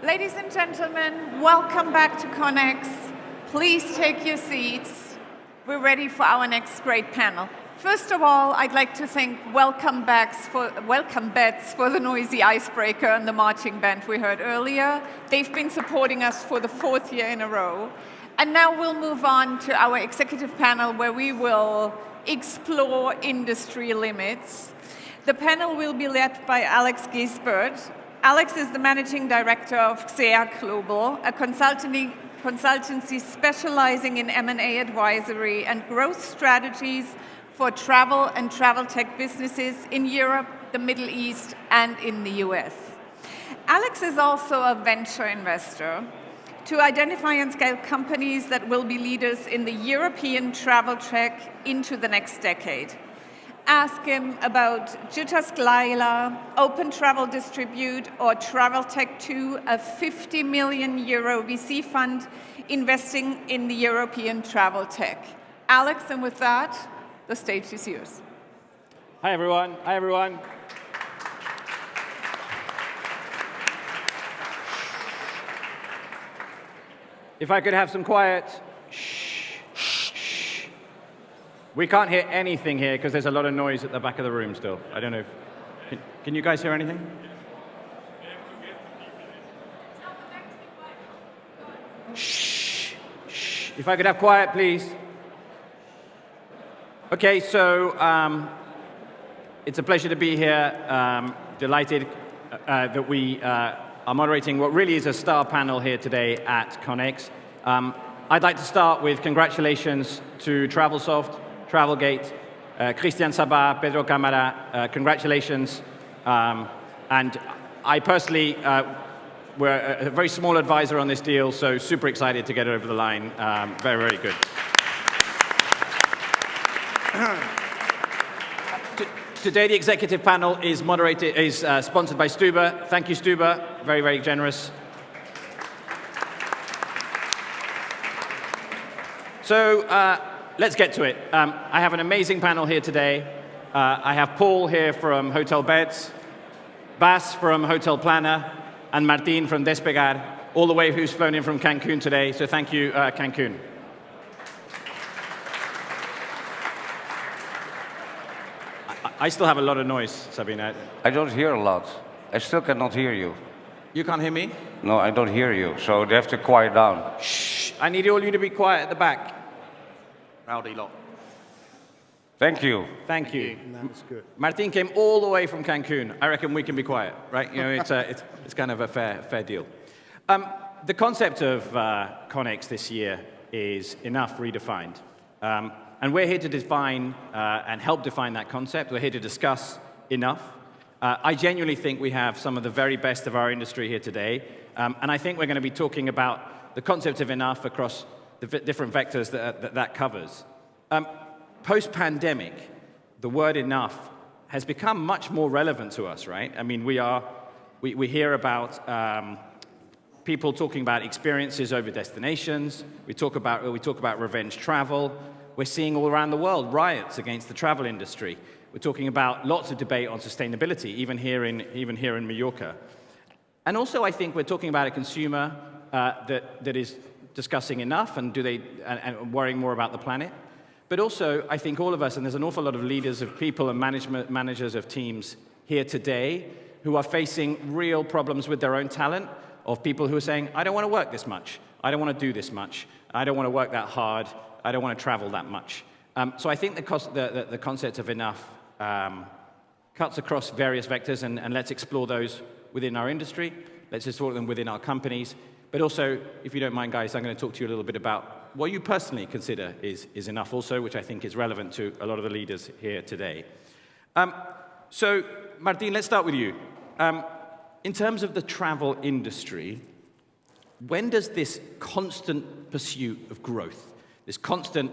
Ladies and gentlemen, welcome back to Connex. Please take your seats. We're ready for our next great panel. First of all, I'd like to thank Hotelbeds for the noisy icebreaker and the marching band we heard earlier. They've been supporting us for the 4th year in a row. And now we'll move on to our executive panel where we will explore industry limits. The panel will be led by Alex Gisbert. Alex is the managing director of XEA Global, a consultancy specializing in M&A advisory and growth strategies for travel and travel tech businesses in Europe, the Middle East, and in the US. Alex is also a venture investor to identify and scale companies that will be leaders in the European travel tech into the next decade. Ask him about Jutasklaila, Open Travel Distribute, or Travel Tech 2, a 50 million euro VC fund investing in the European travel tech. Alex, and with that, the stage is yours. Hi, everyone. Hi, everyone. If I could have some quiet. We can't hear anything here because there's a lot of noise at the back of the room still. I don't know if... Can you guys hear anything? Shh. Shh. If I could have quiet, please. Okay, so it's a pleasure to be here. Delighted that we are moderating what really is a star panel here today at Connex. I'd like to start with congratulations to TravelSoft, Travelgate, Christian Sabat, Pedro Camara, congratulations. And I personally were a very small advisor on this deal, so super excited to get it over the line. Very, very good. Today, the executive panel is sponsored by Stuber. Thank you, Stuber. Very, very generous. So let's get to it. I have an amazing panel here today. I have Paul here from Hotelbeds, Bas from Hotel Planner, and Martin from Despegar, all the way who's flown in from Cancun today. So thank you, Cancun. I still have a lot of noise, Sabina. I don't hear a lot. I still cannot hear you. You can't hear me? No, I don't hear you, so they have to quiet down. Shh! I need all you to be quiet at the back. Rowdy lot. Thank you. Thank you. That's good. Martin came all the way from Cancun. I reckon we can be quiet, right? You know, it's kind of a fair deal. The concept of Connex this year is enough redefined. And we're here to define and help define that concept. We're here to discuss enough. I genuinely think we have some of the very best of our industry here today. And I think we're going to be talking about the concept of enough across the different vectors that covers. Post-pandemic, the word enough has become much more relevant to us, right? I mean, we hear about people talking about experiences over destinations. We talk about revenge travel. We're seeing all around the world riots against the travel industry. We're talking about lots of debate on sustainability, even here in Mallorca. And also, I think we're talking about a consumer that is discussing enough and worrying more about the planet. But also, I think all of us, and there's an awful lot of leaders of people and managers of teams here today who are facing real problems with their own talent, of people who are saying, I don't want to work this much. I don't want to do this much. I don't want to work that hard. I don't want to travel that much. So I think the concept of enough cuts across various vectors, and let's explore those within our industry. Let's explore them within our companies. But also, if you don't mind, guys, I'm going to talk to you a little bit about what you personally consider is enough also, which I think is relevant to a lot of the leaders here today. So, Martin, let's start with you. In terms of the travel industry, when does this constant pursuit of growth, this constant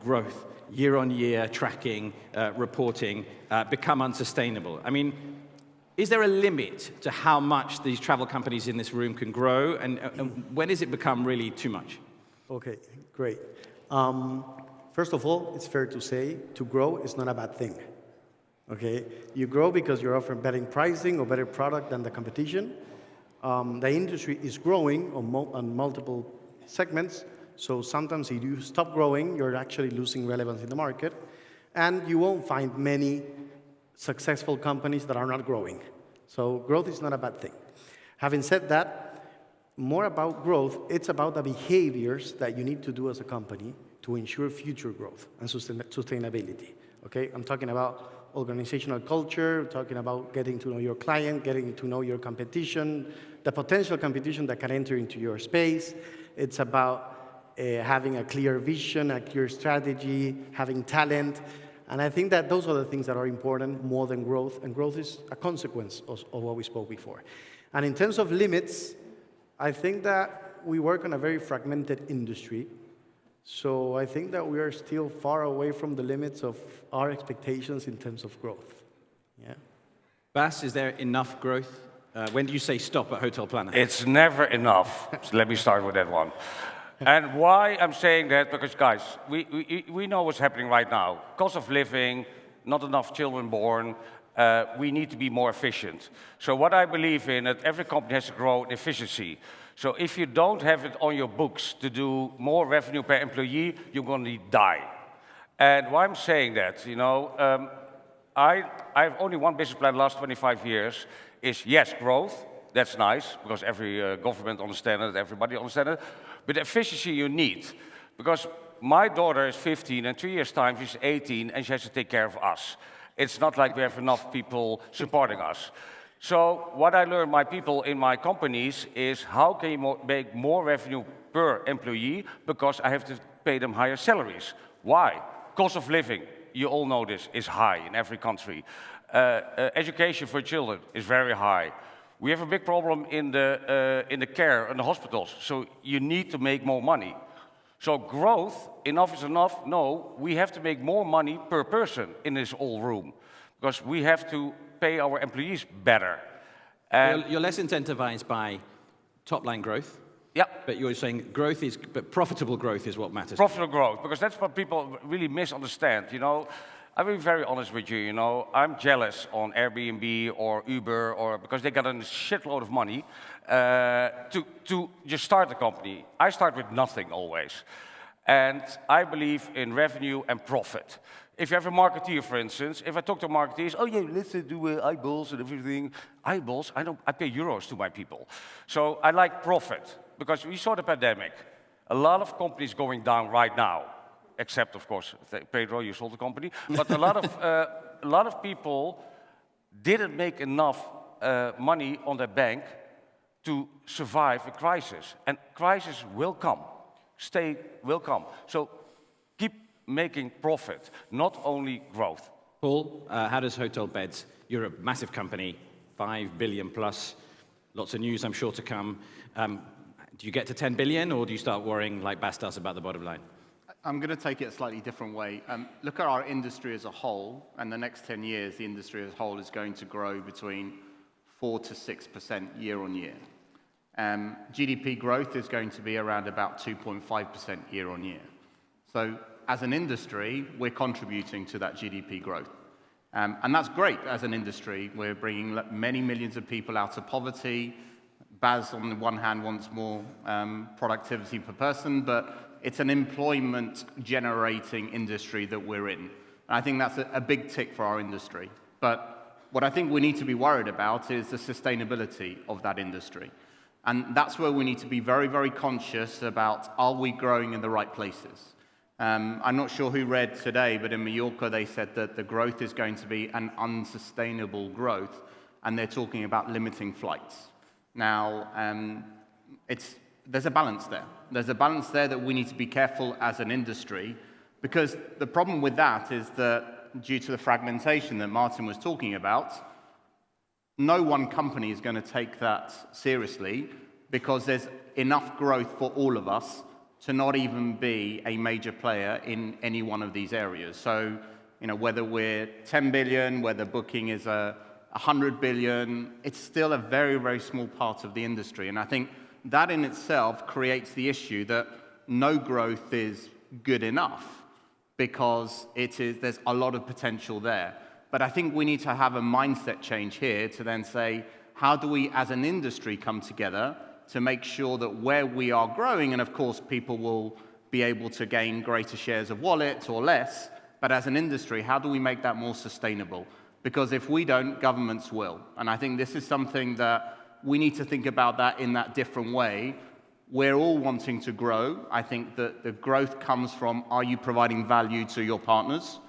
growth, year-on-year tracking, reporting, become unsustainable? I mean, is there a limit to how much these travel companies in this room can grow, and when does it become really too much? Okay, great. First of all, it's fair to say to grow is not a bad thing. Okay, you grow because you're offering better pricing or better product than the competition, The industry is growing on multiple segments, so sometimes if you stop growing, you're actually losing relevance in the market, and you won't find many successful companies that are not growing. So growth is not a bad thing. Having said that, more about growth, it's about the behaviors that you need to do as a company to ensure future growth and sustainability. Okay, I'm talking about organizational culture, talking about getting to know your client, getting to know your competition, the potential competition that can enter into your space. It's about having a clear vision, a clear strategy, having talent. And I think that those are the things that are important more than growth, and growth is a consequence of what we spoke before. And in terms of limits, I think that we work on a very fragmented industry. So I think that we are still far away from the limits of our expectations in terms of growth. Yeah. Bas, is there enough growth? When do you say stop at Hotel Planner? It's never enough. So let me start with that one. And why I'm saying that, because guys, we know what's happening right now. Cost of living, not enough children born, we need to be more efficient. So what I believe in, that every company has to grow in efficiency. So if you don't have it on your books to do more revenue per employee, you're going to die. And why I'm saying that, you know, I have only one business plan the last 25 years, is yes, growth, that's nice, because every government understands it, everybody understands it, but efficiency you need. Because my daughter is 15, and 3 years' time she's 18, and she has to take care of us. It's not like we have enough people supporting us. So what I learned my people in my companies is how can you make more revenue per employee, because I have to pay them higher salaries. Why? Cost of living, you all know this, is high in every country. Education for children is very high. We have a big problem in the care, in the hospitals, so you need to make more money. So growth, enough is enough? No, we have to make more money per person in this whole room, because we have to pay our employees better. You're less incentivized by top-line growth. Yeah. But you're saying growth is, but profitable growth is what matters. Profitable growth, because that's what people really misunderstand, you know. I'll be very honest with you, you know, I'm jealous on Airbnb or Uber, or because they got a shitload of money to just start a company. I start with nothing always. And I believe in revenue and profit. If you have a marketeer, for instance, if I talk to marketeers, oh yeah, let's do eyeballs and everything. Eyeballs, I pay euros to my people. So I like profit, because we saw the pandemic. A lot of companies going down right now, except of course, Pedro, you sold the company. But a lot of people didn't make enough money on their bank to survive a crisis. And crisis will come, will come. So keep making profit, not only growth. Paul, how does Hotelbeds, you're a massive company, 5 billion plus, lots of news I'm sure to come. Do you get to 10 billion, or do you start worrying like Bas does about the bottom line? I'm going to take it a slightly different way. Look at our industry as a whole, and the next 10 years, the industry as a whole is going to grow between 4 to 6% year on year. GDP growth is going to be around about 2.5% year on year. So as an industry, we're contributing to that GDP growth. And that's great as an industry. We're bringing many millions of people out of poverty. Bas, on the one hand, wants more productivity per person, but it's an employment-generating industry that we're in. And I think that's a big tick for our industry. But what I think we need to be worried about is the sustainability of that industry. And that's where we need to be very, very conscious about, are we growing in the right places? I'm not sure who read today, but in Mallorca they said that the growth is going to be an unsustainable growth, and they're talking about limiting flights. Now, there's a balance there. There's a balance there that we need to be careful as an industry, because the problem with that is that due to the fragmentation that Martin was talking about, no one company is going to take that seriously, because there's enough growth for all of us to not even be a major player in any one of these areas. So, you know, whether we're 10 billion, whether booking is 100 billion, it's still a very, very small part of the industry. And I think that in itself creates the issue that no growth is good enough, because there's a lot of potential there. But I think we need to have a mindset change here to then say, how do we as an industry come together to make sure that where we are growing, and of course people will be able to gain greater shares of wallet or less, but as an industry, how do we make that more sustainable? Because if we don't, governments will. And I think this is something that we need to think about that in that different way. We're all wanting to grow. I think that the growth comes from, are you providing value to your partners?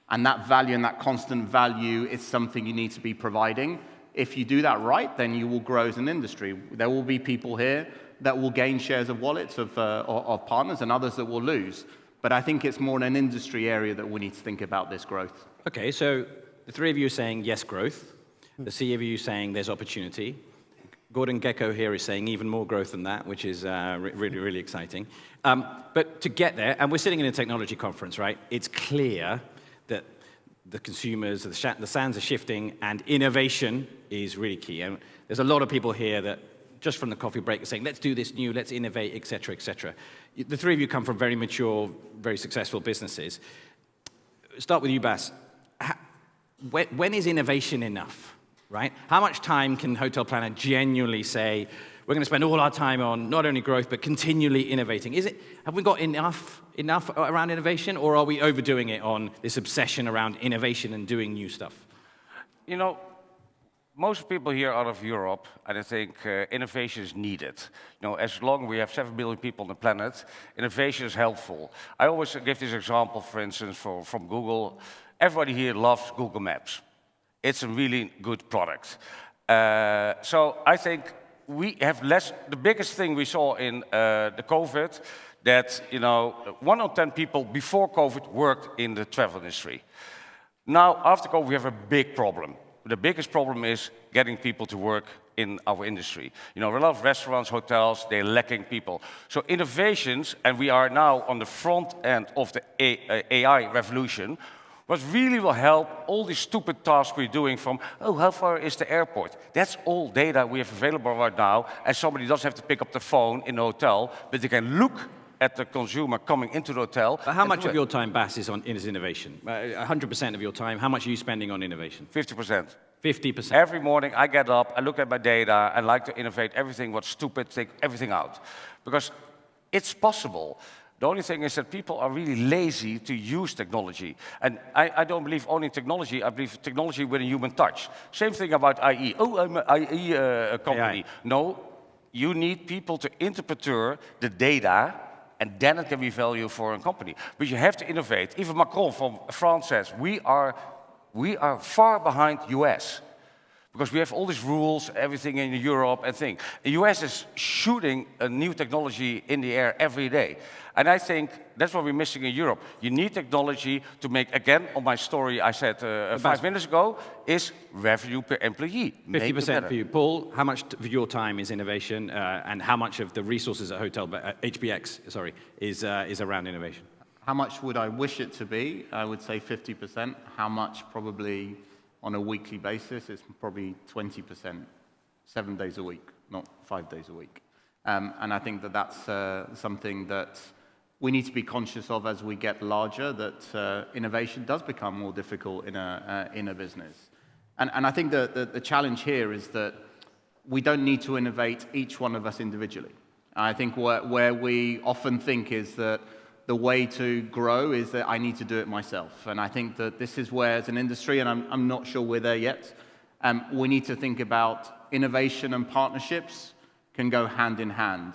And that value and that constant value is something you need to be providing. If you do that right, then you will grow as an industry. There will be people here that will gain shares of wallets of partners and others that will lose. But I think it's more in an industry area that we need to think about this growth. Okay, so the three of you are saying yes, growth. The C of you saying there's opportunity. Gordon Gecko here is saying even more growth than that, which is really, really exciting. But to get there, and we're sitting in a technology conference, right? It's clear that the consumers, the sands are shifting, and innovation is really key. And there's a lot of people here that, just from the coffee break, are saying, let's do this new, let's innovate, et cetera, et cetera. The three of you come from very mature, very successful businesses. Start with you, Bas. When is innovation enough, right? How much time can Hotel Planner genuinely say, we're going to spend all our time on not only growth, but continually innovating? Have we got enough around innovation, or are we overdoing it on this obsession around innovation and doing new stuff? You know, most people here out of Europe, and I think innovation is needed. You know, as long as we have 7 billion people on the planet, innovation is helpful. I always give this example, for instance, from Google. Everybody here loves Google Maps. It's a really good product. So I think we have less. The biggest thing we saw in the COVID, that 1 out of 10 people before COVID worked in the travel industry. Now, after COVID, we have a big problem. The biggest problem is getting people to work in our industry. You know, a lot of restaurants, hotels, they're lacking people. So innovations, and we are now on the front end of the AI revolution, what really will help all these stupid tasks we're doing from, oh, how far is the airport? That's all data we have available right now, and somebody doesn't have to pick up the phone in the hotel, but they can look at the consumer coming into the hotel. But how much of your time, Bas, is innovation? 100% of your time, how much are you spending on innovation? 50%. 50%. Every morning I get up, I look at my data, and like to innovate everything what's stupid, take everything out. Because it's possible. The only thing is that people are really lazy to use technology. And I don't believe only in technology, I believe technology with a human touch. Same thing about IE. Oh, I'm an IE company. AI. No, you need people to interpret the data, and then it can be value for a company. But you have to innovate. Even Macron from France says, we are far behind US. Because we have all these rules, everything in Europe and things. The US is shooting a new technology in the air every day. And I think that's what we're missing in Europe. You need technology to make, again, on my story I said 5 minutes ago, is revenue per employee. 50% for you. Paul, how much of your time is innovation, and how much of the resources at HBX, is around innovation? How much would I wish it to be? I would say 50%. How much? Probably on a weekly basis, it's probably 20%, 7 days a week, not 5 days a week. And I think that that's something that we need to be conscious of as we get larger, that innovation does become more difficult in a business. And I think the challenge here is that we don't need to innovate each one of us individually. I think where we often think is that the way to grow is that I need to do it myself. And I think that this is where, as an industry, and I'm not sure we're there yet, we need to think about innovation and partnerships can go hand in hand.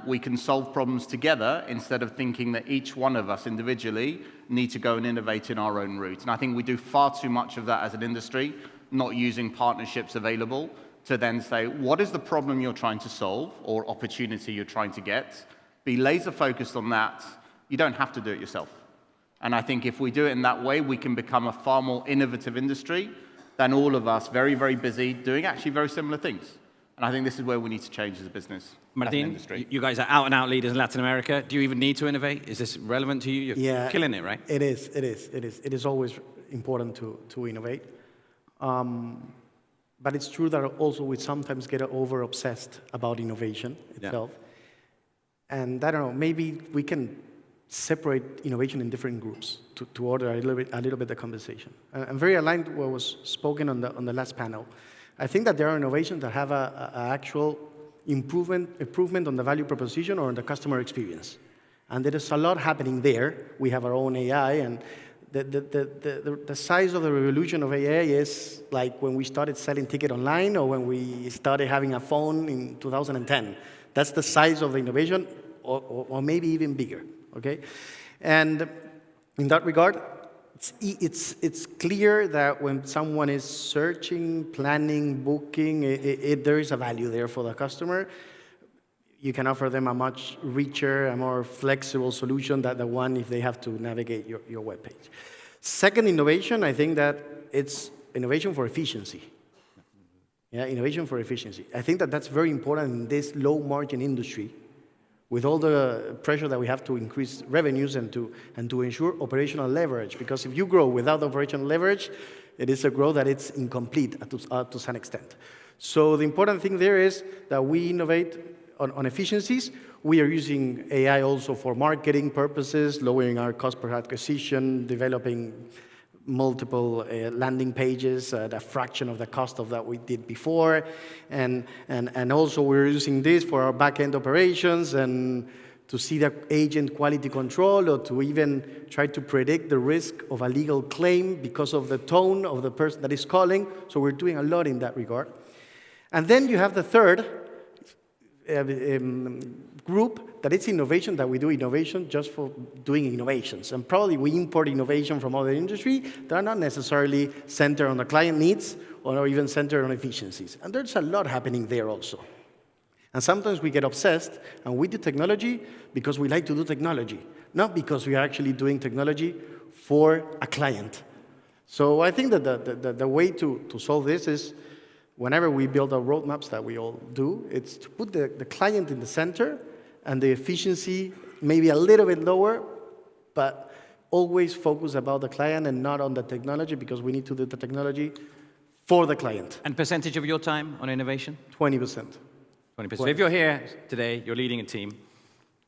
We can solve problems together instead of thinking that each one of us individually need to go and innovate in our own route. And I think we do far too much of that as an industry, not using partnerships available to then say, what is the problem you're trying to solve or opportunity you're trying to get? Be laser focused on that. You don't have to do it yourself. And I think if we do it in that way, we can become a far more innovative industry than all of us very, very busy doing actually very similar things. And I think this is where we need to change as a business, Martin, as an industry. You guys are out-and-out leaders in Latin America. Do you even need to innovate? Is this relevant to you? You're killing it, right? It is. It is always important to innovate. But it's true that also we sometimes get over-obsessed about innovation itself. Yeah. And I don't know, maybe we can separate innovation in different groups to order a little bit the conversation. I'm very aligned with what was spoken on the last panel. I think that there are innovations that have an actual improvement on the value proposition or on the customer experience. And there is a lot happening there. We have our own AI, and the size of the revolution of AI is like when we started selling ticket online or when we started having a phone in 2010. That's the size of the innovation, or maybe even bigger, okay? And in that regard, it's clear that when someone is searching, planning, booking, there is a value there for the customer. You can offer them a much richer, a more flexible solution than the one if they have to navigate your webpage. Second innovation, I think that it's innovation for efficiency. Yeah, innovation for efficiency. I think that that's very important in this low-margin industry, with all the pressure that we have to increase revenues and to ensure operational leverage. Because if you grow without operational leverage, it is a growth that it's incomplete to some extent. So the important thing there is that we innovate on efficiencies. We are using AI also for marketing purposes, lowering our cost per acquisition, developing multiple landing pages at a fraction of the cost of that we did before. And also we're using this for our back-end operations and to see the agent quality control or to even try to predict the risk of a legal claim because of the tone of the person that is calling. So we're doing a lot in that regard. And then you have the third group, that it's innovation, that we do innovation just for doing innovations. And probably we import innovation from other industry that are not necessarily centered on the client needs or even centered on efficiencies. And there's a lot happening there also. And sometimes we get obsessed and we do technology because we like to do technology, not because we are actually doing technology for a client. So I think that the way to solve this is whenever we build our roadmaps that we all do, it's to put the client in the center and the efficiency maybe a little bit lower, but always focus about the client and not on the technology, because we need to do the technology for the client. And percentage of your time on innovation? 20%. 20%. So if you're here today, you're leading a team,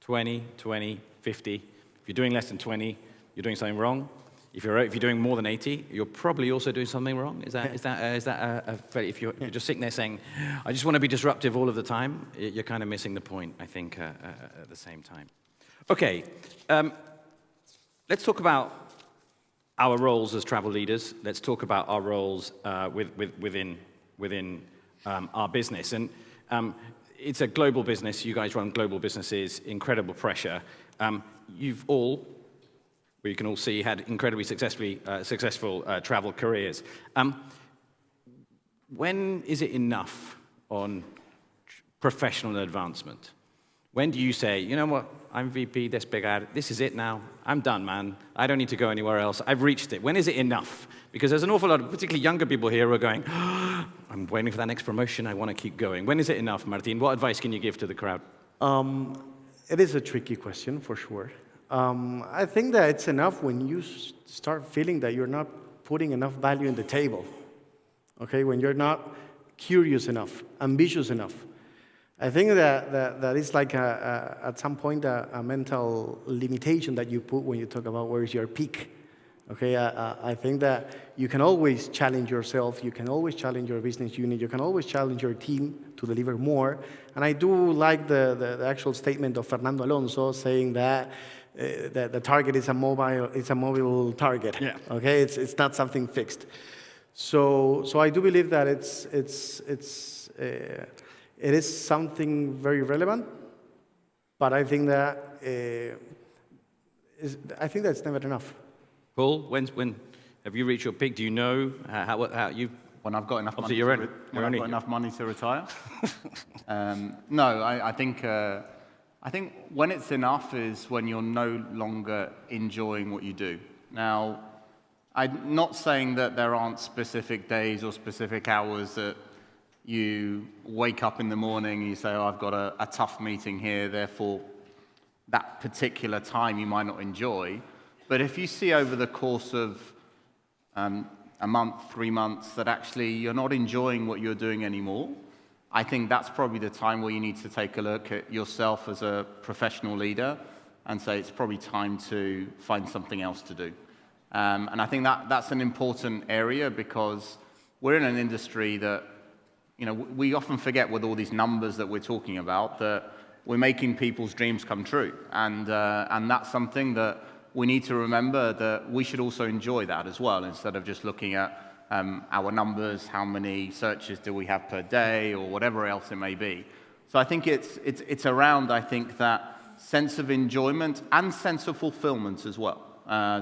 20, 50. If you're doing less than 20, you're doing something wrong. If you're doing more than 80, you're probably also doing something wrong. Is that if you're just sitting there saying, I just want to be disruptive all of the time, you're kind of missing the point, I think, at the same time. Okay, let's talk about our roles as travel leaders. Let's talk about our roles within our business. And it's a global business. You guys run global businesses, incredible pressure. You've all, you can all see, had incredibly successful travel careers. When is it enough on professional advancement? When do you say, you know what, I'm VP Despegar, this is it now, I'm done, man, I don't need to go anywhere else, I've reached it. When is it enough? Because there's an awful lot of particularly younger people here who are going, oh, I'm waiting for that next promotion, I want to keep going. When is it enough, Martin? What advice can you give to the crowd? It is a tricky question, for sure. I think that it's enough when you start feeling that you're not putting enough value in the table, okay? When you're not curious enough, ambitious enough. I think that it's like at some point a mental limitation that you put when you talk about where is your peak, okay? I think that you can always challenge yourself, you can always challenge your business unit, you can always challenge your team to deliver more. And I do like the actual statement of Fernando Alonso saying that the target is a mobile target. Yeah. Okay, it's not something fixed. So I do believe that it is something very relevant, but I think that it's never enough. Paul, when have you reached your peak? Do you know how you? When I've got enough money. When I've got enough money to retire. No, I think when it's enough is when you're no longer enjoying what you do. Now, I'm not saying that there aren't specific days or specific hours that you wake up in the morning and you say, oh, I've got a tough meeting here, therefore that particular time you might not enjoy. But if you see over the course of a month, 3 months, that actually you're not enjoying what you're doing anymore, I think that's probably the time where you need to take a look at yourself as a professional leader and say it's probably time to find something else to do. And I think that's an important area, because we're in an industry that we often forget with all these numbers that we're talking about that we're making people's dreams come true. And that's something that we need to remember, that we should also enjoy that as well, instead of just looking at our numbers, how many searches do we have per day, or whatever else it may be. So I think it's around, I think, that sense of enjoyment and sense of fulfillment as well.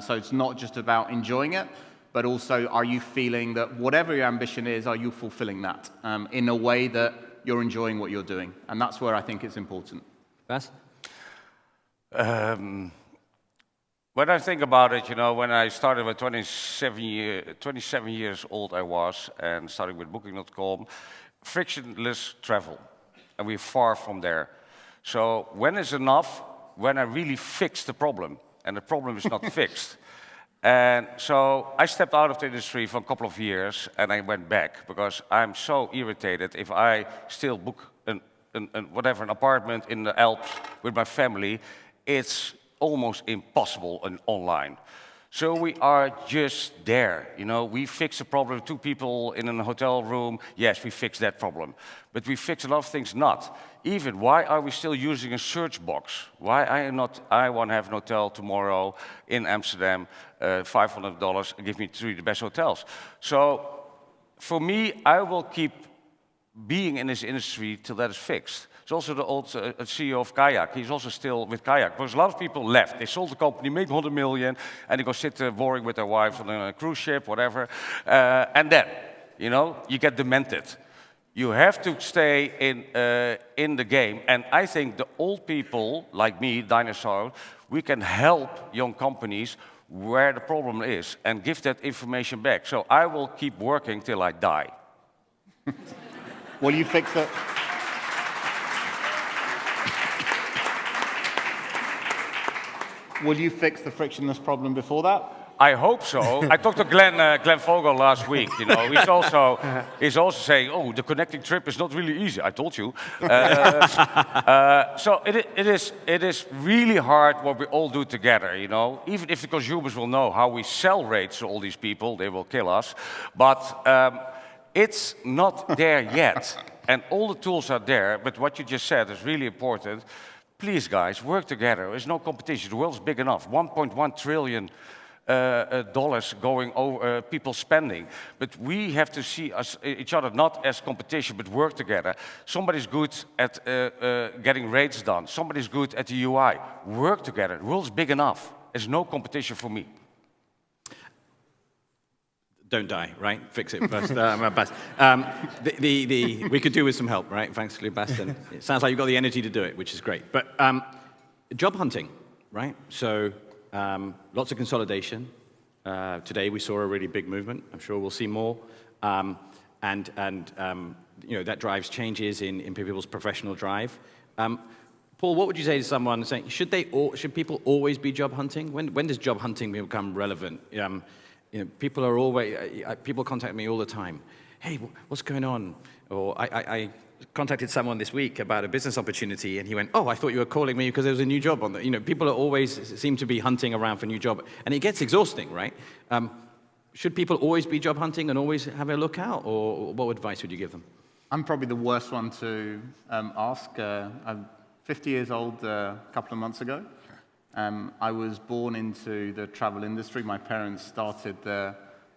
So it's not just about enjoying it, but also, are you feeling that whatever your ambition is, are you fulfilling that in a way that you're enjoying what you're doing? And that's where I think it's important. Bas? When I think about it, when I started with 27 years old I was, and starting with Booking.com, frictionless travel, and we're far from there. So when is enough? When I really fix the problem, and the problem is not fixed. And so I stepped out of the industry for a couple of years, and I went back, because I'm so irritated if I still book an apartment in the Alps with my family. It's almost impossible online. So we are just there, We fix a problem, 2 people in a hotel room. Yes, we fix that problem. But we fix a lot of things not. Even, why are we still using a search box? Why I want to have an hotel tomorrow in Amsterdam, $500, give me 3 of the best hotels. So for me, I will keep being in this industry till that is fixed. There's also the old CEO of Kayak. He's also still with Kayak. Because a lot of people left. They sold the company, made 100 million, and they go sit boring with their wives on a cruise ship, whatever. And then, you get demented. You have to stay in the game. And I think the old people, like me, dinosaur, we can help young companies where the problem is and give that information back. So I will keep working till I die. Will you fix it? Will you fix the frictionless problem before that? I hope so. I talked to Glenn Vogel last week. He's also saying, "Oh, the connecting trip is not really easy." I told you. So it is really hard what we all do together. Even if the consumers will know how we sell rates to all these people, they will kill us. But it's not there yet, and all the tools are there. But what you just said is really important. Please, guys, work together. There's no competition. The world's big enough. 1.1 trillion dollars going over, people spending. But we have to see each other not as competition, but work together. Somebody's good at getting rates done. Somebody's good at the UI. Work together. The world's big enough. There's no competition for me. Don't die, right? Fix it first. Bas. We could do with some help, right? Thanks, Baston. It sounds like you've got the energy to do it, which is great. But job hunting, right? So lots of consolidation. Today we saw a really big movement. I'm sure we'll see more. And that drives changes in people's professional drive. Paul, what would you say to someone saying, should people always be job hunting? When does job hunting become relevant? People contact me all the time. Hey, what's going on? Or I contacted someone this week about a business opportunity, and he went, "Oh, I thought you were calling me because there was a new job on there." People seem to be hunting around for a new job, and it gets exhausting, right? Should people always be job hunting and always have a lookout, or what advice would you give them? I'm probably the worst one to ask. I'm 50 years old a couple of months ago. I was born into the travel industry. My parents started the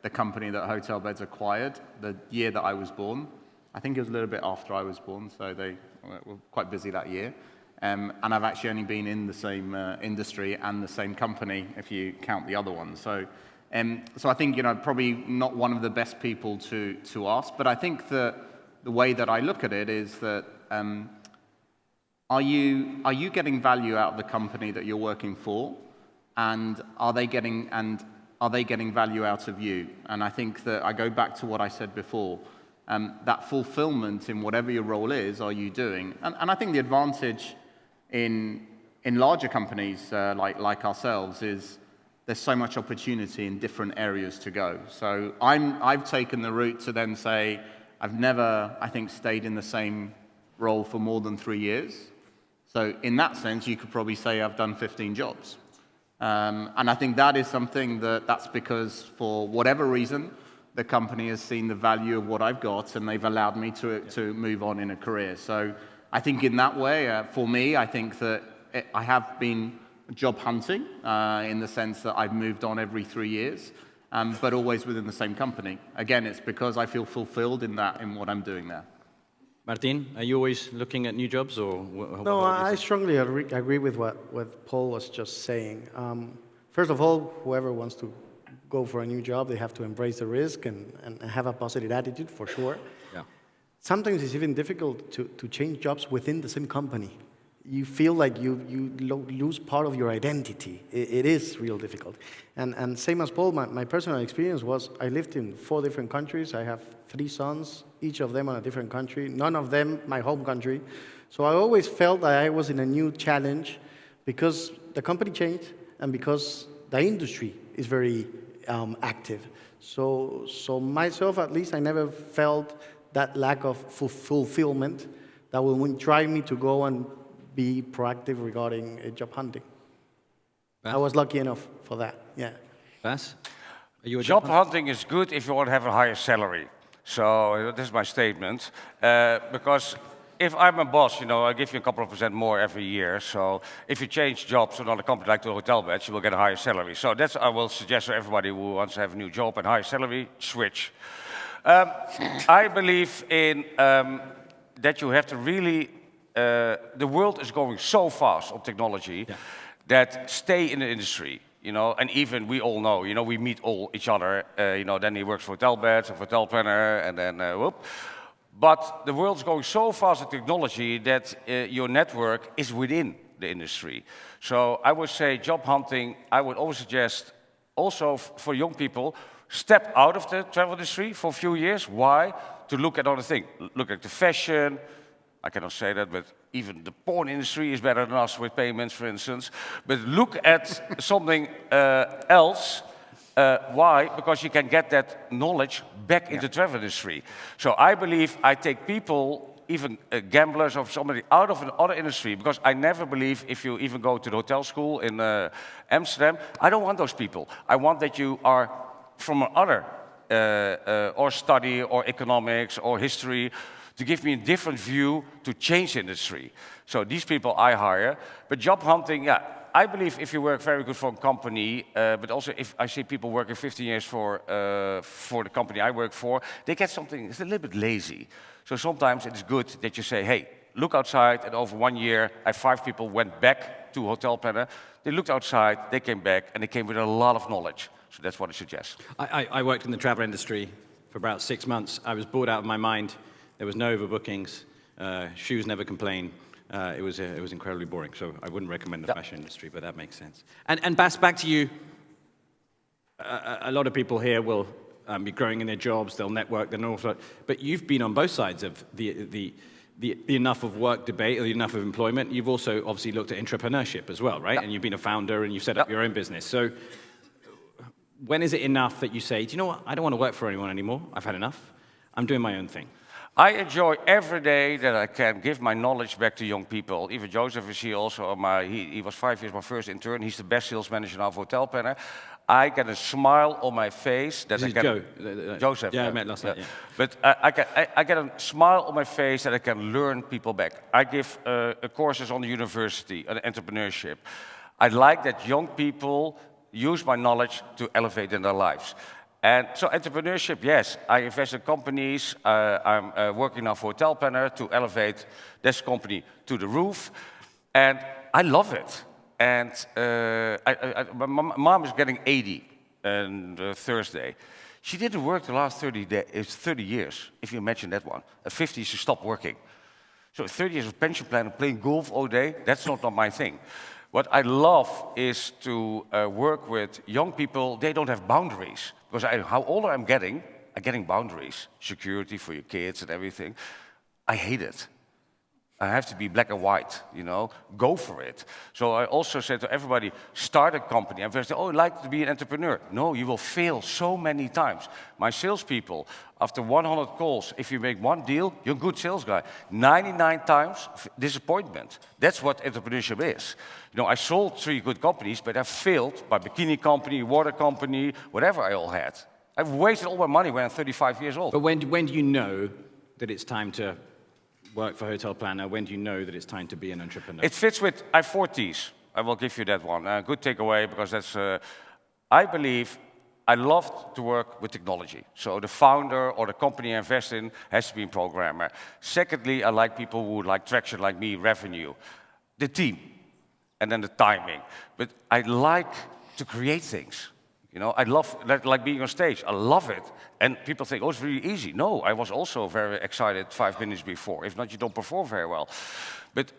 company that Hotelbeds acquired the year that I was born. I think it was a little bit after I was born, so they were quite busy that year. And I've actually only been in the same industry and the same company, if you count the other one. So I think, probably not one of the best people to ask, but I think that the way that I look at it is that are you getting value out of the company that you're working for, and are they getting value out of you? And I think that I go back to what I said before. That fulfillment in whatever your role is, are you doing? And I think the advantage in larger companies like ourselves is there's so much opportunity in different areas to go. So I've taken the route to then say I've never, I think, stayed in the same role for more than 3 years. So in that sense, you could probably say I've done 15 jobs. And I think that is something that's because for whatever reason, the company has seen the value of what I've got, and they've allowed me to move on in a career. So I think in that way, for me, I think that I have been job hunting in the sense that I've moved on every 3 years, but always within the same company. Again, it's because I feel fulfilled in what I'm doing there. Martin, are you always looking at new jobs, or No, I strongly agree with what Paul was just saying. First of all, whoever wants to go for a new job, they have to embrace the risk and have a positive attitude, for sure. Yeah. Sometimes it's even difficult to change jobs within the same company. You feel like you lose part of your identity. It is real difficult. And same as Paul, my personal experience was I lived in 4 different countries. I have 3 sons, each of them on a different country, none of them my home country. So I always felt that I was in a new challenge because the company changed and because the industry is very active. So myself, at least, I never felt that lack of fulfillment that would drive me to go and be proactive regarding job hunting. Bas? I was lucky enough for that, yeah. Bas? Are you a Job hunting is good if you want to have a higher salary. So this is my statement. Because if I'm a boss, I give you a couple of % more every year. So if you change jobs to another company like the Hotelbeds, you will get a higher salary. So that's I will suggest to everybody who wants to have a new job and higher salary, switch. I believe in that you have to really. The world is going so fast on technology that stay in the industry. And even we all know, we meet each other. Then he works for Hotelbeds or for Entrepeneur, and then whoop. But the world's going so fast in technology that your network is within the industry. So I would say job hunting, I would always suggest also for young people, step out of the travel industry for a few years. Why? To look at other things. Look at the fashion. I cannot say that, but even the porn industry is better than us with payments, for instance. But look at something else. Why? Because you can get that knowledge back into the travel industry. So I believe I take people, even gamblers or somebody, out of another industry, because I never believe if you even go to the hotel school in Amsterdam, I don't want those people. I want that you are from another, or study, or economics, or history, to give me a different view to change the industry. So these people I hire. But job hunting, I believe if you work very good for a company, but also if I see people working 15 years for the company I work for, they get something, it's a little bit lazy. So sometimes it's good that you say, hey, look outside, and over 1 year, I have 5 people went back to Hotelbeds. They looked outside, they came back, and they came with a lot of knowledge. So that's what I suggest. I worked in the travel industry for about 6 months. I was bored out of my mind. There was no overbookings. Shoes never complain. It was incredibly boring. So I wouldn't recommend the fashion industry, but that makes sense. And Bas, back to you. A lot of people here will be growing in their jobs. They'll network. They'll also, but you've been on both sides of the enough of work debate or the enough of employment. You've also obviously looked at entrepreneurship as well, right? And you've been a founder and you've set up your own business. So when is it enough that you say, do you know what? I don't want to work for anyone anymore. I've had enough. I'm doing my own thing. I enjoy every day that I can give my knowledge back to young people. Even Joseph is here also. He was 5 years my first intern. He's the best sales manager now for Hotelbeds. I get a smile on my face that this I can. Joseph. Yeah, I met last night. Yeah. But I get a smile on my face that I can learn people back. I give courses on the university, on entrepreneurship. I like that young people use my knowledge to elevate in their lives. And so entrepreneurship, yes, I invest in companies. I'm working now for Hotelbeds to elevate this company to the roof. And I love it. And my mom is getting 80 on Thursday. She didn't work the last 30 years, if you imagine that one. At 50, she stopped working. So 30 years of pension plan and playing golf all day, that's not my thing. What I love is to work with young people. They don't have boundaries. Because how older I'm getting boundaries. Security for your kids and everything. I hate it. I have to be black and white, go for it. So I also said to everybody, start a company. And they say, oh, I'd like to be an entrepreneur. No, you will fail so many times. My salespeople, after 100 calls, if you make one deal, you're a good sales guy. 99 times disappointment. That's what entrepreneurship is. I sold 3 good companies, but I failed by bikini company, water company, whatever I all had. I've wasted all my money when I'm 35 years old. But when do you know that it's time to work for Hotel Planner? When do you know that it's time to be an entrepreneur? It fits with, I have 4 T's. I will give you that one. Good takeaway, because that's, I believe, I love to work with technology. So the founder or the company I invest in has to be a programmer. Secondly, I like people who like traction, like me, revenue. The team, and then the timing. But I like to create things. You know, I love, like being on stage. I love it. And people think, oh, it's really easy. No, I was also very excited 5 minutes before. If not, you don't perform very well. But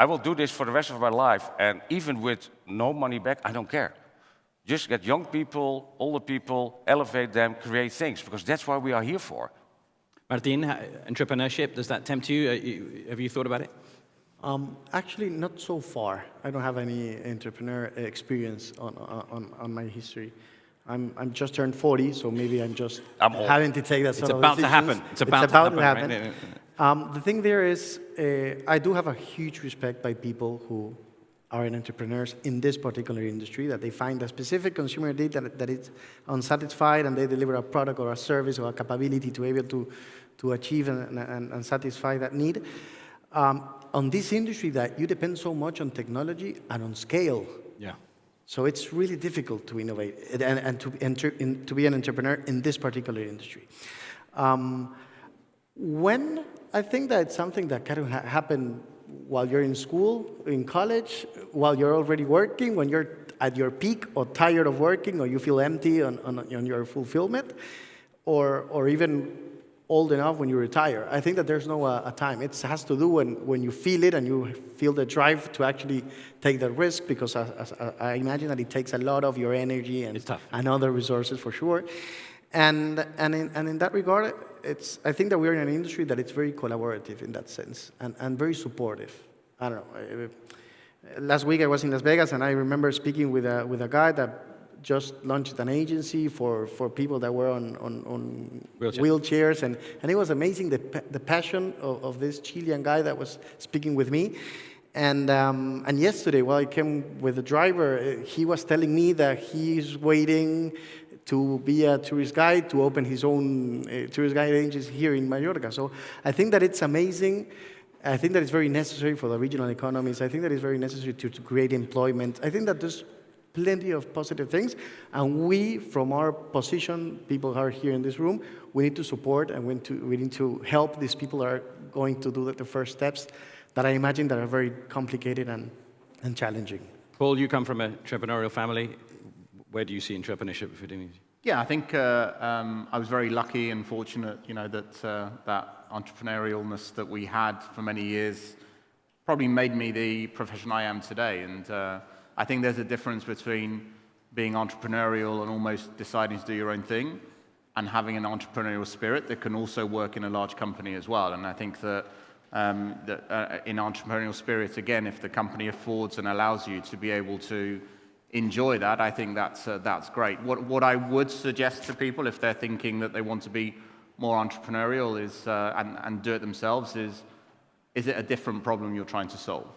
I will do this for the rest of my life. And even with no money back, I don't care. Just get young people, older people, elevate them, create things, because that's what we are here for. Martin, entrepreneurship, does that tempt you? Have you thought about it? Actually, not so far. I don't have any entrepreneur experience on my history. I'm just turned 40, so maybe I'm having to take that sort of about decisions. to happen. It's about to happen. Right? The thing there is, I do have a huge respect by people who are entrepreneurs in this particular industry, that they find a specific consumer need that is unsatisfied, and they deliver a product or a service or a capability to be able to achieve and satisfy that need. On this industry that you depend so much on technology and on scale. Yeah. So it's really difficult to innovate and to be an entrepreneur in this particular industry. When I think that it's something that can happen while you're in school, in college, while you're already working, when you're at your peak or tired of working, or you feel empty on your fulfillment, or even old enough when you retire. I think that there's no a time. It has to do when you feel it and you feel the drive to actually take the risk, because I imagine that it takes a lot of your energy and other resources for sure. And in that regard, I think that we're in an industry that it's very collaborative in that sense, and very supportive. I don't know. Last week I was in Las Vegas, and I remember speaking with a guy that just launched an agency for people that were on wheelchairs, and it was amazing the passion of this Chilean guy that was speaking with me. And yesterday, while I came with the driver, he was telling me that he's waiting to be a tourist guide, to open his own tourist guide agency here in Mallorca. So I think that it's amazing. I think that it's very necessary for the regional economies. I think that it's very necessary to create employment. I think that there's plenty of positive things, and we, from our position, people who are here in this room, we need to support, and we need to help these people that are going to do the first steps that I imagine that are very complicated and challenging. Paul, you come from an entrepreneurial family. Where do you see entrepreneurship fitting in? Yeah, I think I was very lucky and fortunate, that entrepreneurialness that we had for many years probably made me the professional I am today. And I think there's a difference between being entrepreneurial and almost deciding to do your own thing, and having an entrepreneurial spirit that can also work in a large company as well. And I think that, in entrepreneurial spirit, again, if the company affords and allows you to be able to enjoy that, I think that's great. What I would suggest to people, if they're thinking that they want to be more entrepreneurial and do it themselves, is it a different problem you're trying to solve?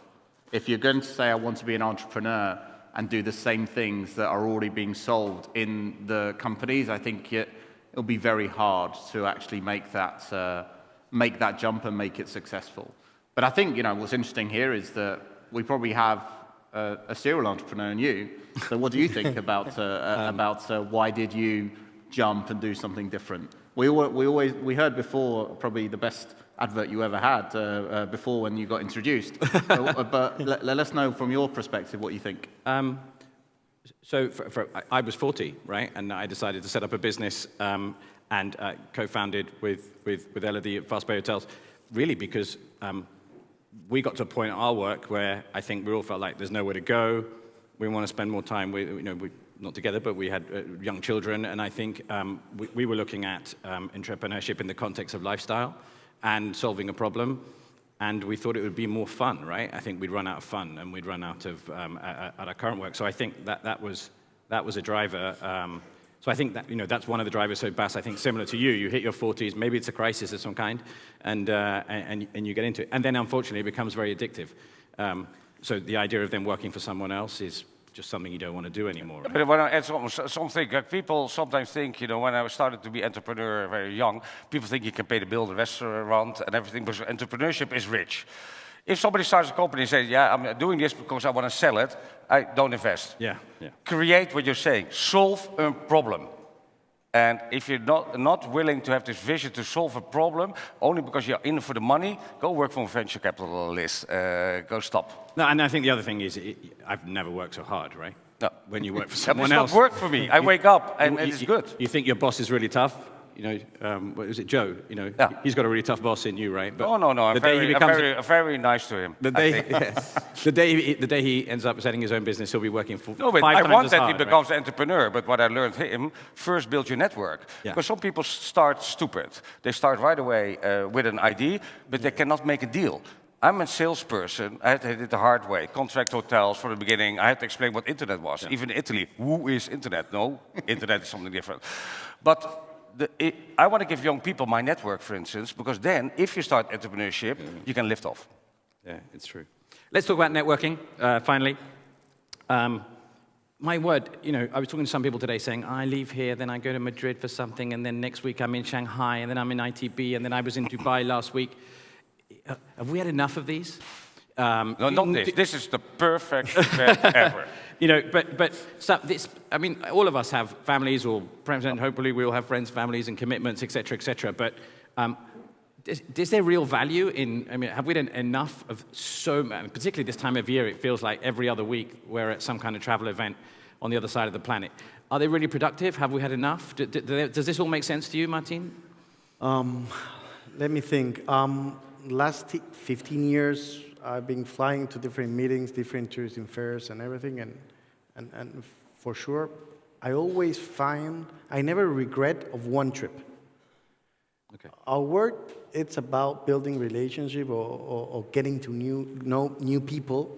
If you're going to say, I want to be an entrepreneur and do the same things that are already being solved in the companies, I think it'll be very hard to actually make that jump and make it successful. But I think, what's interesting here is that we probably have a serial entrepreneur in you. So what do you think about why did you jump and do something different? We heard before, probably the best advert you ever had before when you got introduced. But let us know from your perspective what you think. So I was 40, right? And I decided to set up a business and co-founded with Elodie at Fastpay Hotels, really because we got to a point in our work where I think we all felt like there's nowhere to go. We want to spend more time with, we not together, but we had young children, and I think we were looking at entrepreneurship in the context of lifestyle and solving a problem, and we thought it would be more fun, right? I think we'd run out of fun, and we'd run out of at our current work. So I think that was a driver. So I think that that's one of the drivers. So Bas, I think similar to you hit your 40s, maybe it's a crisis of some kind, and you get into it, and then unfortunately it becomes very addictive. So the idea of then working for someone else is just something you don't want to do anymore. Right? But when I add something, people sometimes think, when I started to be entrepreneur very young, people think you can pay the bill, the restaurant, and everything, because entrepreneurship is rich. If somebody starts a company and says, yeah, I'm doing this because I want to sell it, I don't invest. Yeah. Create what you're saying. Solve a problem. And if you're not willing to have this vision to solve a problem, only because you're in for the money, go work for a venture capitalist. Go stop. No, and I think the other thing is, I've never worked so hard, right? No. When you work for someone else. else. It's not work for me. I wake up and it's good. You think your boss is really tough? What is it, Joe? Yeah. He's got a really tough boss in you, right? But no. I'm very nice to him. The day he ends up setting his own business, he'll be working for No, but 5 I times want as that hard, he becomes an entrepreneur. But what I learned him, first build your network. Yeah. Because some people start stupid. They start right away with an idea, but they cannot make a deal. I'm a salesperson. I had to hit it the hard way. Contract hotels from the beginning. I had to explain what internet was. Yeah. Even in Italy, who is internet? No, internet is something different. But I want to give young people my network, for instance, because then, if you start entrepreneurship, you can lift off. Yeah, it's true. Let's talk about networking, finally. My word, I was talking to some people today saying, I leave here, then I go to Madrid for something, and then next week I'm in Shanghai, and then I'm in ITB, and then I was in Dubai last week. Have we had enough of these? No, not this. This is the perfect event ever. But so this, all of us have families, or hopefully we all have friends, families, and commitments, etc. But is there real value in? Have we done enough of particularly this time of year? It feels like every other week we're at some kind of travel event on the other side of the planet. Are they really productive? Have we had enough? Does this all make sense to you, Martin? Let me think. Last 15 years, I've been flying to different meetings, different tourism fairs and everything, and for sure, I always find, I never regret of one trip. Okay. Our work, it's about building relationship or getting to know new people,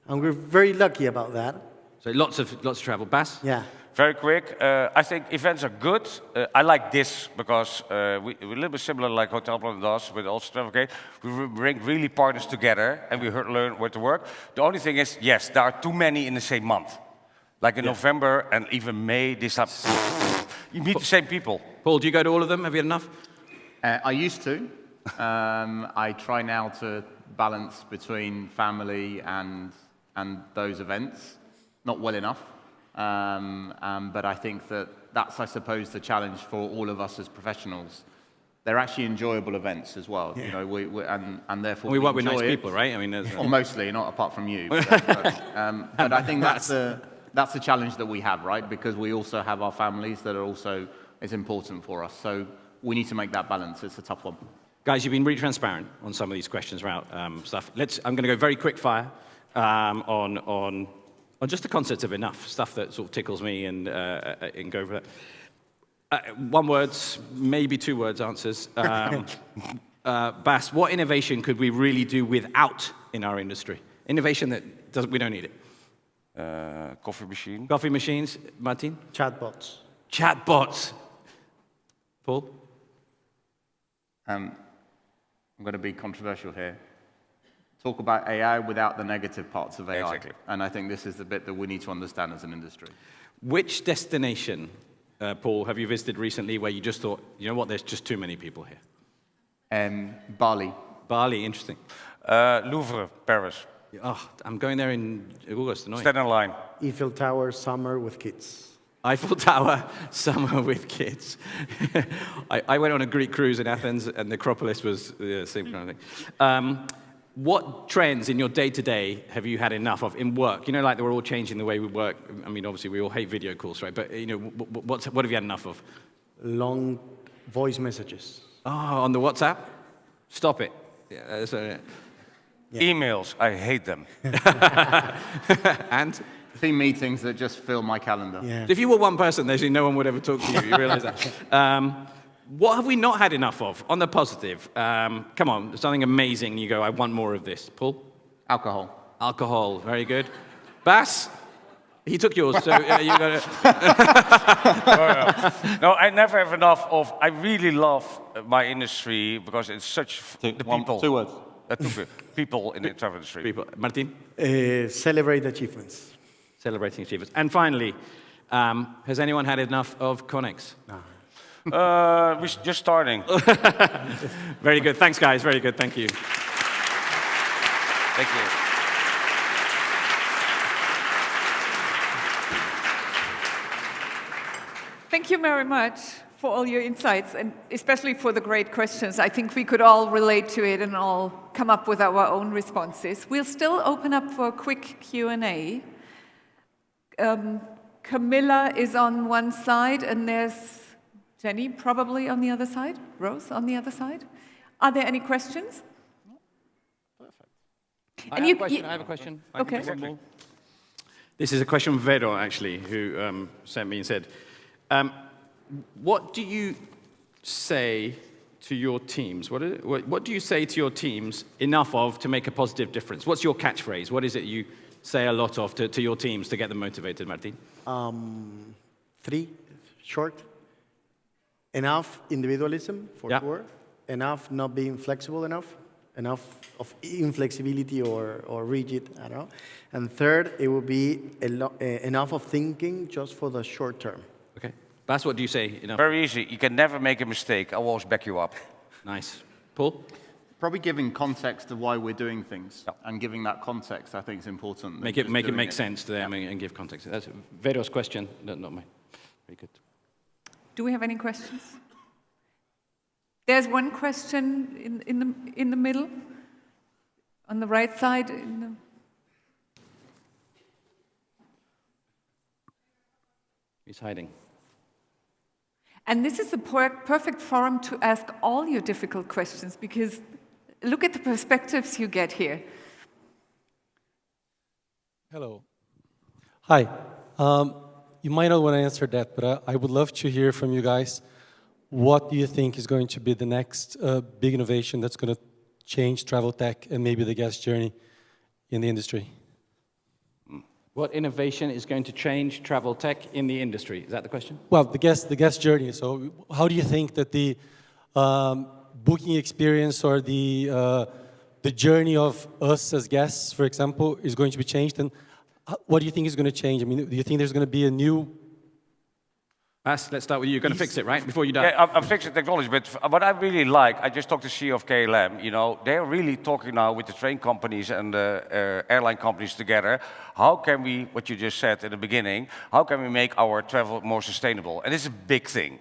and we're very lucky about that. So lots of travel. Bas? Yeah. Very quick. I think events are good. I like this because we're a little bit similar like Hotelbeds does with also Travel. We bring really partners together and we learn where to work. The only thing is, yes, there are too many in the same month. Like in November and even May, you meet the same people. Paul, do you go to all of them? Have you had enough? I used to. I try now to balance between family and those events. Not well enough. But I think that's, I suppose, the challenge for all of us as professionals. They're actually enjoyable events as well, and therefore we work with nice it. people, right? Well, mostly, not apart from you. But I think that's the challenge that we have, right? Because we also have our families that are also as important for us. So we need to make that balance. It's a tough one. Guys, you've been really transparent on some of these questions about stuff. I'm going to go very quick fire on just the concept of enough, stuff that sort of tickles me and go for that. One word, maybe 2 words answers. Bas, what innovation could we really do without in our industry? Innovation that we don't need it. Coffee machine. Coffee machines. Martin? Chatbots. Chatbots. Paul? I'm going to be controversial here. Talk about AI without the negative parts of AI. Exactly. And I think this is the bit that we need to understand as an industry. Which destination, Paul, have you visited recently where you just thought, you know what, there's just too many people here? Bali. Bali, interesting. Louvre, Paris. Oh, I'm going there in August. Stand in line. Eiffel Tower, summer with kids. Eiffel Tower, summer with kids. I went on a Greek cruise in Athens, and the Acropolis was the same kind of thing. What trends in your day-to-day have you had enough of in work? Like we're all changing the way we work. Obviously, we all hate video calls, right? But, what have you had enough of? Long voice messages. Oh, on the WhatsApp? Stop it. Yeah. Emails, I hate them. And? Team meetings that just fill my calendar. Yeah. If you were one person, no one would ever talk to you. You realize that? What have we not had enough of? On the positive, come on, something amazing. You go, I want more of this. Paul? Alcohol. Alcohol, very good. Bas? He took yours, so you got it. No, I never have enough of. I really love my industry because it's such the people. 2 words. People in the travel industry. People. Martin? Celebrate achievements. Celebrating achievers. And finally, has anyone had enough of Connex? We're just starting. Very good. Thanks, guys. Very good. Thank you. Thank you. Thank you very much for all your insights, and especially for the great questions. I think we could all relate to it and all come up with our own responses. We'll still open up for a quick Q&A. Camilla is on one side, and there's Jenny probably on the other side, Rose on the other side. Are there any questions? Perfect. I have a question. Okay. One more. This is a question from Vero, actually, who sent me and said, what do you say to your teams? What do you say to your teams enough of to make a positive difference? What's your catchphrase? What is it you say a lot of to your teams to get them motivated, Martin? 3, short. Enough individualism, for sure. Enough not being flexible enough. Enough of inflexibility or rigid, I don't know. And third, it would be enough of thinking just for the short term. Okay. Bas, what do you say? Enough? Very easy. You can never make a mistake. I'll always back you up. Nice. Paul? Probably giving context of why we're doing things, and giving that context, I think, is important. Make it make sense to them and give context. That's Vero's question, not mine. Very good. Do we have any questions? There's one question in the middle, on the right side. He's hiding. And this is the perfect forum to ask all your difficult questions, because look at the perspectives you get here. Hello. Hi. You might not want to answer that, but I would love to hear from you guys. What do you think is going to be the next big innovation that's going to change travel tech and maybe the guest journey in the industry? What innovation is going to change travel tech in the industry? Is that the question? Well, the guest journey. So how do you think that the booking experience or the journey of us as guests, for example, is going to be changed? And what do you think is going to change? I mean, do you think there's going to be a new... Bas, let's start with you. You're going to fix it, right? Before you die. Yeah, I'm fixing technology, but what I really like, I just talked to CEO of KLM, you know, they're really talking now with the train companies and the airline companies together. How can we, what you just said in the beginning, how can we make our travel more sustainable? And it's a big thing.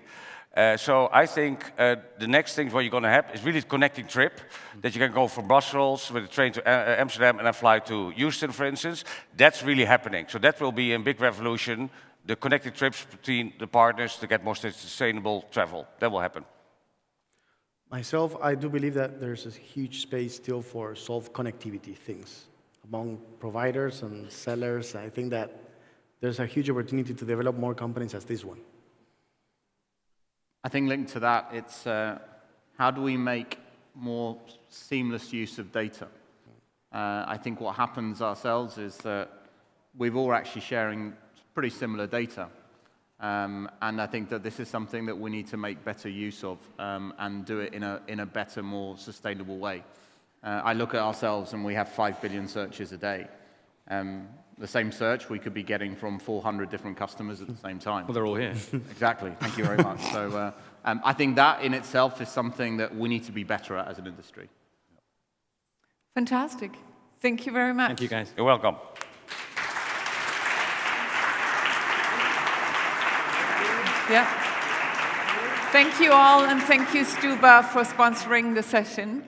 So I think the next thing what you're going to have is really a connecting trip, that you can go from Brussels with a train to Amsterdam and then fly to Houston, for instance. That's really happening. So that will be a big revolution. The connected trips between the partners to get more sustainable travel. That will happen. Myself, I do believe that there's a huge space still for solve connectivity things among providers and sellers. I think that there's a huge opportunity to develop more companies as this one. I think linked to that, it's how do we make more seamless use of data? I think what happens ourselves is that we're all actually sharing pretty similar data. And I think that this is something that we need to make better use of and do it in a better, more sustainable way. I look at ourselves and we have 5 billion searches a day. The same search we could be getting from 400 different customers at the same time. Well, they're all here. Exactly. Thank you very much. So I think that in itself is something that we need to be better at as an industry. Fantastic. Thank you very much. Thank you, guys. You're welcome. Yeah. Thank you all, and thank you, Stuba, for sponsoring the session.